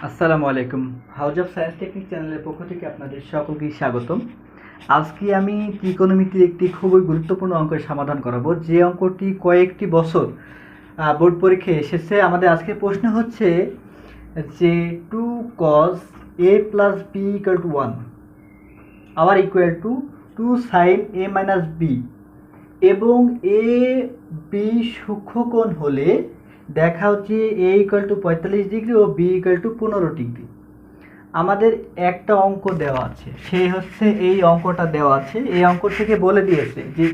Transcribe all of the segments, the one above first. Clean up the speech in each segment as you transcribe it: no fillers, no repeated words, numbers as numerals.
আসসালামু আলাইকুম। House of science technique চ্যানেলের পক্ষ থেকে আপনাদের সকলকে স্বাগতম। আজকে আমি ত্রিকোণমিতির একটি খুবই গুরুত্বপূর্ণ অঙ্কের সমাধান করাবো, যে অঙ্কটি কয়েকটি বছর বোর্ড পরীক্ষায় এসেছে। আমাদের আজকের প্রশ্ন হচ্ছে যে 2 cos a plus b equal to 1 আবার equal to 2 sin a minus b এবং এ বি সূক্ষ্মকোণ হলে দেখা হচ্ছে এ ইকুয়াল টু 45 ডিগ্রি ও বি ইকুয়াল টু 15 ডিগ্রি। আমাদের একটা অঙ্ক দেওয়া আছে, সেই হচ্ছে এই অঙ্কটা দেওয়া আছে। এই অঙ্ক থেকে বলে দিয়েছে যে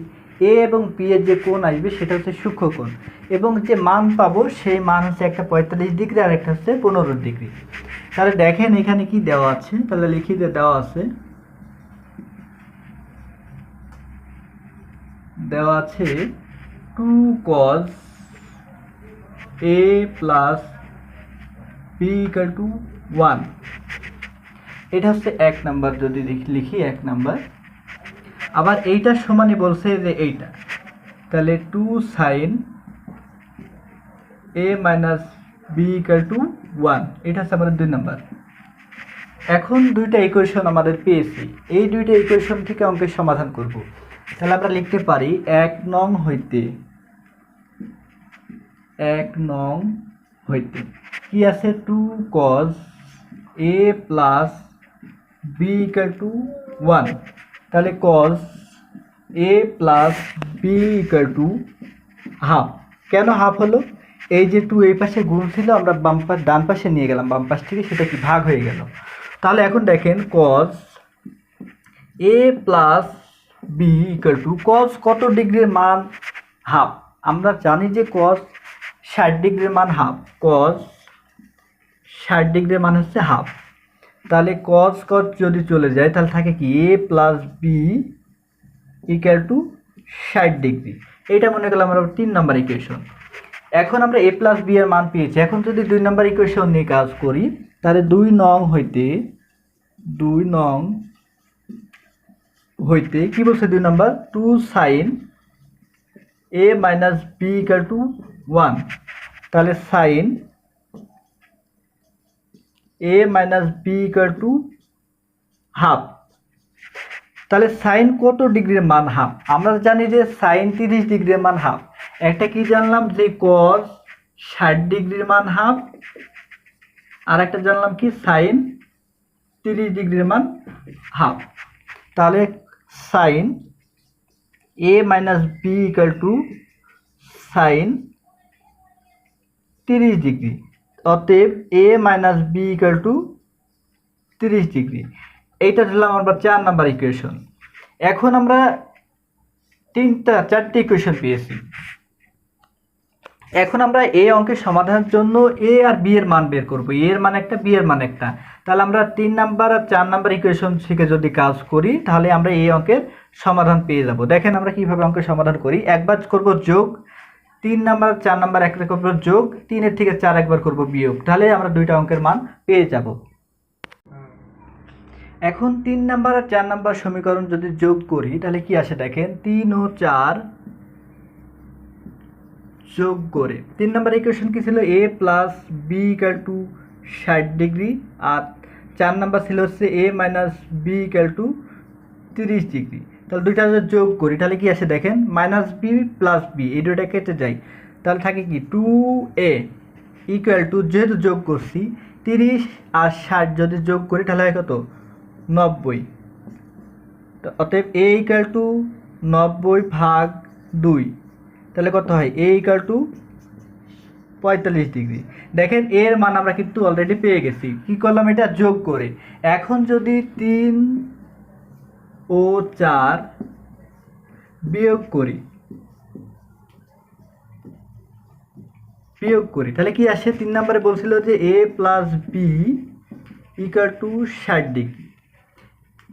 এ এবং বি এর যে কোণ আসবে সেটা হচ্ছে সূক্ষ্মকোণ, এবং যে মান পাবো সেই মান হচ্ছে একটা 45 ডিগ্রি আর একটা হচ্ছে 15 ডিগ্রি। তাহলে দেখেন এখানে কি দেওয়া আছে, তাহলে লিখে দেওয়া আছে আছে 2 cos a plus b equal to 1। এটা হচ্ছে 1 নাম্বার, যদি লিখি 1 নাম্বার। আবার এইটার সমানই বলছে যে এইটা, তাহলে 2 sin a minus b equal to 1, এটা হচ্ছে আমাদের 2 নাম্বার। এখন দুইটা ইকুয়েশন আমাদের পেয়েছি, এই দুইটা ইকুয়েশন থেকে অঙ্কের সমাধান করব। তাহলে আমরা লিখতে পারি 1 নং হইতে কি আছে 2 cos a plus b equal to 1। তাহলে cos a plus b equal to half. কেন হাফ হলো? এই যে 2 এই পাশে গুণ ছিল, আমরা ডান পাশে নিয়ে গেলাম, বাম পাশ থেকে সেটা কি ভাগ হয়ে গেল। তাহলে এখন দেখেন cos a plus b equal to cos কত ডিগ্রির মান হাফ। আমরা জানি যে cos 60 ডিগ্রির মান হাফ, cos 60 ডিগ্রির মান হচ্ছে হাফ। তাহলে cos যদি চলে যায় তাহলে থাকে কি a plus B equal to 60 degree. এটা মনে করলাম আমরা 3 নাম্বার ইকুয়েশন। এখন আমরা a প্লাস বি এর মান পেয়েছি। এখন যদি 2 নাম্বার ইকুয়েশন নিয়ে কাজ করি, তাহলে 2 নং হইতে কি বলছে 2 number 2 sin a minus B equal to 1। তাহলে sin a minus B equal to half. তাহলে সাইন কত ডিগ্রির মান হাফ? আমরা জানি যে সাইন 30 ডিগ্রির মান হাফ। একটা কি জানলাম যে cos 60 ডিগ্রির মান হাফ, আর একটা জানলাম কি সাইন 30 ডিগ্রির মান হাফ। তাহলে sine a minus B equal to sine 30 degree. অতএব a minus B equal to 30 degree. এইটা দিলাম আমরা 4 নাম্বার ইকুয়েশন। এখন আমরা 4টে ইকুয়েশন পেয়েছি। এখন আমরা এই অঙ্কের সমাধানের জন্য a আর b এর মান বের করব। a এর মান একটা, b এর মান একটা। তাহলে আমরা 3 নাম্বার আর 4 নাম্বার ইকুয়েশন থেকে যদি কাজ করি, তাহলে আমরা এই অঙ্কের সমাধান পেয়ে যাব। দেখেন আমরা কিভাবে অঙ্কের সমাধান করি। একবার করব যোগ, 3 নাম্বার 4 নাম্বার একবার করব যোগ, 3 এর থেকে 4 একবার করব বিয়োগ। তাহলে আমরা দুইটা অঙ্কের মান পেয়ে যাব। এখন 3 নাম্বার আর 4 নাম্বার সমীকরণ যদি যোগ করি তাহলে কি আসে দেখেন, 3 ও 4 যোগ করে 3 নাম্বার ইকুয়েশন কি ছিল a plus B equal to 60 degree, আর 4 নাম্বার ছিল হচ্ছে a minus B equal to 30 degree. তাহলে দুইটা যদি যোগ করি তাহলে কি আসে দেখেন, মাইনাস বি প্লাস বি, এই দুইটা কেটে যায়। তাহলে থাকে কি 2a ইকুয়াল টু, যেহেতু যোগ করছি 30 আর 60 যদি যোগ করি তাহলে হয় কত 90। অতএব a ইকুয়াল টু 90 ভাগ 2, তাহলে কত হয় a ইকুয়াল টু 45 ডিগ্রি। দেখেন এর মান আমরা কিন্তু অলরেডি পেয়ে গেছি। কি করলাম? এটা যোগ করে। এখন যদি 3 ও 4 বিয়োগ করি তাহলে কি আসে? 3 নম্বরে বলছিল যে a plus B equal to 60 degree,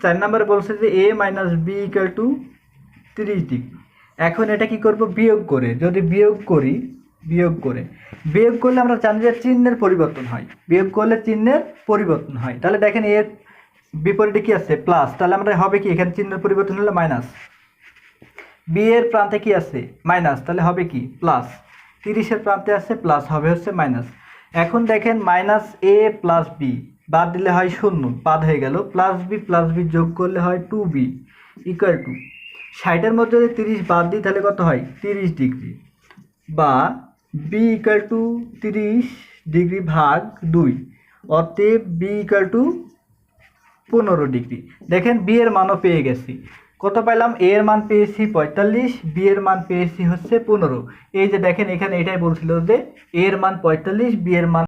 4 নম্বরে বলছে যে a minus B equal to 30 degree. এখন এটা কি করব? বিয়োগ করে। যদি বিয়োগ করলে আমরা জানি যে চিহ্নের পরিবর্তন হয়, বিয়োগ করলে চিহ্নের পরিবর্তন হয়। তাহলে দেখেন এর বিপরীতে কি আছে? প্লাস। তাহলে আমরা হবে কি, এখানে চিহ্নের পরিবর্তন হলে মাইনাস, বি এর প্রান্তে কি আছে? মাইনাস, তাহলে হবে কি প্লাস, 30 এর প্রান্তে আছে প্লাস, হবে হচ্ছে মাইনাস। এখন দেখেন মাইনাস এ প্লাস বি বাদ দিলে হয় শূন্য, বাদ হয়ে গেল, প্লাস বি যোগ করলে হয় 2b ইকুয়াল টু 60-এর মধ্যে যদি 30 বাদ দিই তাহলে কত হয় 30 ডিগ্রি, বা বি ইকুয়াল টু 30 ডিগ্রি ভাগ 2, অতএব বি ইকুয়াল টু 15 ডিগ্রি। দেখেন বি এর মানও পেয়ে গেছি, কত পাইলাম, এ এর মান পেয়েছি 45, বি এর মান পেয়েছি হচ্ছে 15। এই যে দেখেন এখানে এটাই বলছিল যে এ এর মান 45, বি এর মান